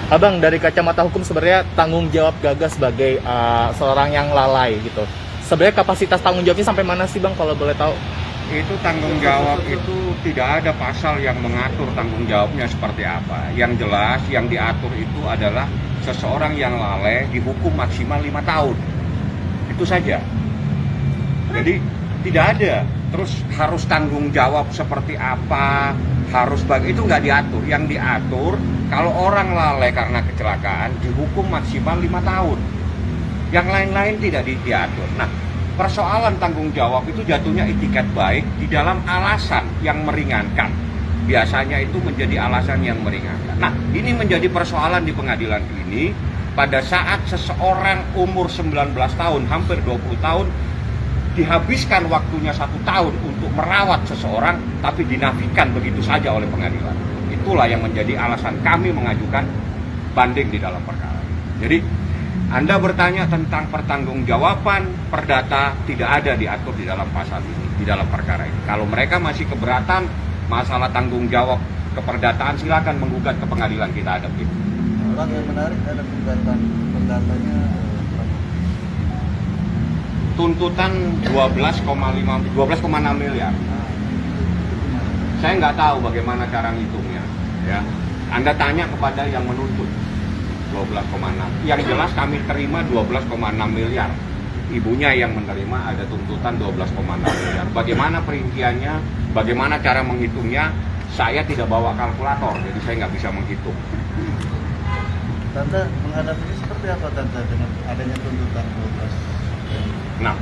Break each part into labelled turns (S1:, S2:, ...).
S1: Abang, dari kacamata hukum sebenarnya tanggung jawab Gagas sebagai seorang yang lalai gitu. Sebenarnya kapasitas tanggung jawabnya sampai mana sih Bang kalau boleh tahu?
S2: Itu tanggung jawab itu tidak ada pasal yang mengatur tanggung jawabnya seperti apa. Yang jelas yang diatur itu adalah seseorang yang lalai dihukum maksimal 5 tahun. Itu saja. Jadi tidak ada terus harus tanggung jawab seperti apa, harus itu nggak diatur. Yang diatur kalau orang lalai karena kecelakaan dihukum maksimal 5 tahun. Yang lain-lain tidak diatur. Nah, persoalan tanggung jawab itu jatuhnya itikat baik di dalam alasan yang meringankan. Biasanya itu menjadi alasan yang meringankan. Nah, ini menjadi persoalan di pengadilan ini pada saat seseorang umur 19 tahun, hampir 20 tahun, dihabiskan waktunya 1 tahun untuk merawat seseorang, tapi dinafikan begitu saja oleh pengadilan. Itulah yang menjadi alasan kami mengajukan banding di dalam perkara. Jadi, Anda bertanya tentang pertanggungjawaban perdata, tidak ada diatur di dalam pasal ini, di dalam perkara ini. Kalau mereka masih keberatan masalah tanggung jawab keperdataan, silakan menggugat ke pengadilan, kita ada gitu.
S3: Bang, yang menarik ada gugatan perdatanya
S2: tuntutan 12,6 miliar. Saya nggak tahu bagaimana cara ngitungnya, ya. Anda tanya kepada yang menuntut 12,6. Yang jelas kami terima 12,6 miliar. Ibunya yang menerima ada tuntutan 12,6 miliar. Bagaimana perinciannya, bagaimana cara menghitungnya, saya tidak bawa kalkulator, jadi saya nggak bisa menghitung.
S3: Tante menghadapinya seperti apa Tante dengan adanya tuntutan 12?
S2: Nah,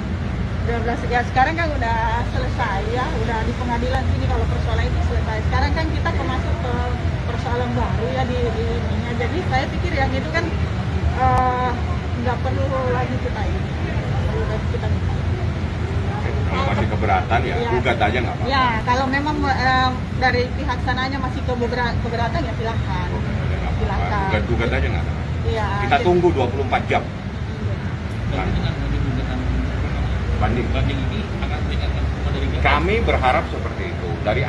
S4: 12 ya, sekarang kan udah selesai ya, udah di pengadilan sini kalau persoalan itu selesai. Sekarang kan kita masuk ke persoalan baru ya di ininya. Jadi saya pikir yang itu kan nggak perlu lagi kita ini, perlu lagi kita minta.
S2: kalau masih keberatan ya,
S4: Ya.
S2: gugat aja nggak apa-apa.
S4: Ya, kalau memang dari pihak sananya masih keberatan ya silahkan. Silakan.
S2: Gugat aja nggak apa-apa.
S4: Iya.
S2: Kita tunggu 24 jam. Nah, banding.
S5: ini akan meningkatkan hukuman dari Gagas.
S2: Kami berharap seperti itu. Dari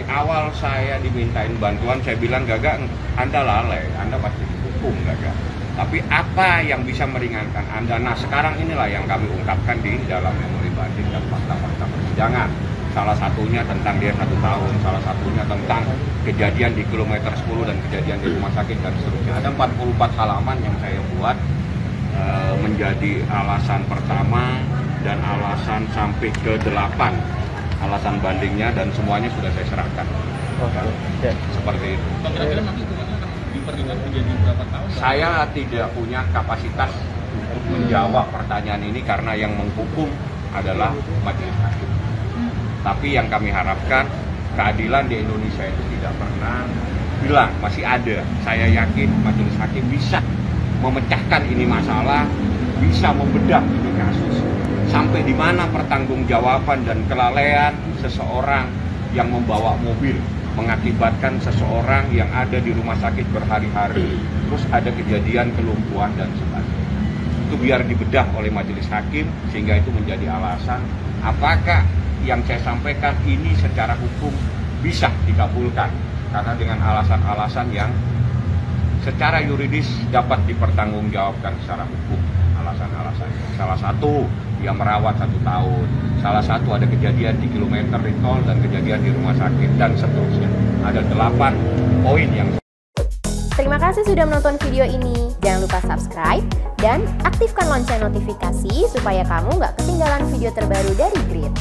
S2: awal saya dimintain bantuan, saya bilang Gaga, Anda lalai, Anda pasti dihukum Gaga. Tapi apa yang bisa meringankan Anda? Nah, sekarang inilah yang kami ungkapkan di dalam memori banding dan fakta-fakta persidangan. Salah satunya tentang dia 1 tahun, salah satunya tentang kejadian di kilometer 10 dan kejadian di rumah sakit dan seterusnya. Ada 44 halaman yang saya buat menjadi alasan pertama dan alasan sampai ke 8 alasan bandingnya, dan semuanya sudah saya serahkan.
S1: Oke.
S2: Seperti itu.
S5: Bang, kira-kira nanti hukumannya akan dipertingkat menjadi berapa tahun?
S2: Saya tidak punya kapasitas untuk menjawab pertanyaan ini karena yang menghukum adalah majelis hakim. Tapi yang kami harapkan, keadilan di Indonesia itu tidak pernah hilang, masih ada. Saya yakin majelis hakim bisa memecahkan ini masalah, bisa membedah ini kasus. Sampai di mana pertanggungjawaban dan kelalaian seseorang yang membawa mobil mengakibatkan seseorang yang ada di rumah sakit berhari-hari, terus ada kejadian kelumpuhan dan sebagainya. Itu biar dibedah oleh majelis hakim, sehingga itu menjadi alasan apakah yang saya sampaikan ini secara hukum bisa dikabulkan, karena dengan alasan-alasan yang secara yuridis dapat dipertanggungjawabkan secara hukum. Alasan-alasannya, salah satu dia merawat 1 tahun, salah satu ada kejadian di kilometer di tol dan kejadian di rumah sakit dan seterusnya. Ada 8 poin yang.
S6: Terima kasih sudah menonton video ini. Jangan lupa subscribe dan aktifkan lonceng notifikasi supaya kamu nggak ketinggalan video terbaru dari Grid.